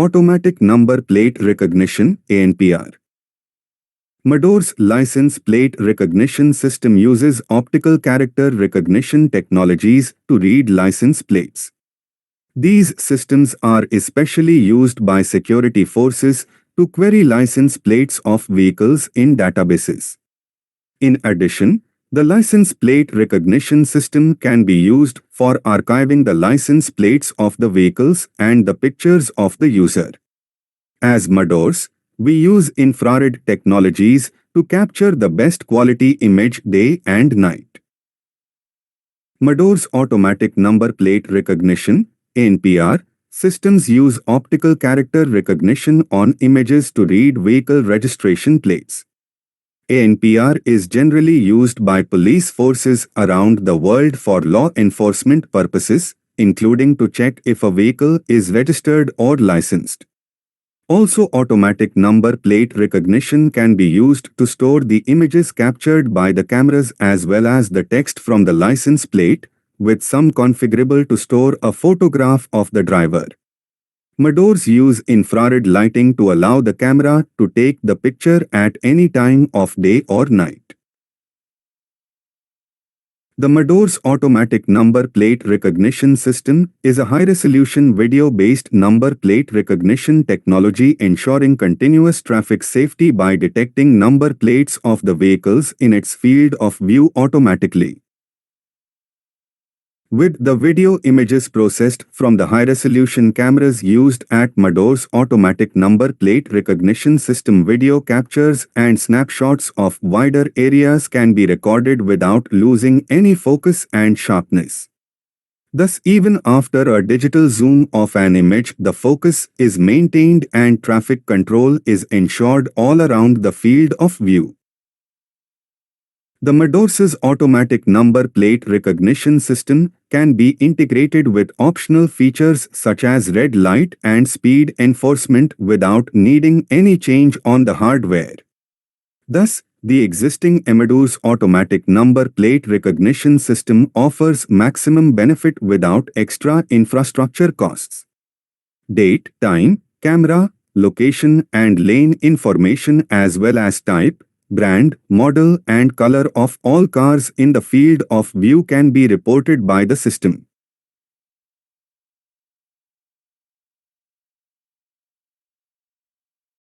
Automatic Number Plate Recognition (ANPR). Mador's license plate recognition system uses optical character recognition technologies to read license plates. These systems are especially used by security forces to query license plates of vehicles in databases. In addition, the license plate recognition system can be used for archiving the license plates of the vehicles and the pictures of the user. As Madors, we use infrared technologies to capture the best quality image day and night. Mador's automatic number plate recognition (ANPR) systems use optical character recognition on images to read vehicle registration plates. ANPR is generally used by police forces around the world for law enforcement purposes, including to check if a vehicle is registered or licensed. Also, automatic number plate recognition can be used to store the images captured by the cameras as well as the text from the license plate, with some configurable to store a photograph of the driver. Madors use infrared lighting to allow the camera to take the picture at any time of day or night. The Madors Automatic Number Plate Recognition System is a high-resolution video-based number plate recognition technology ensuring continuous traffic safety by detecting number plates of the vehicles in its field of view automatically. With the video images processed from the high-resolution cameras used at Mador's automatic number plate recognition system, video captures and snapshots of wider areas can be recorded without losing any focus and sharpness. Thus, even after a digital zoom of an image, the focus is maintained and traffic control is ensured all around the field of view. The Madors' automatic number plate recognition system can be integrated with optional features such as red light and speed enforcement without needing any change on the hardware. Thus, the existing Madors automatic number plate recognition system offers maximum benefit without extra infrastructure costs. Date, time, camera, location and lane information as well as type, brand, model and color of all cars in the field of view can be reported by the system.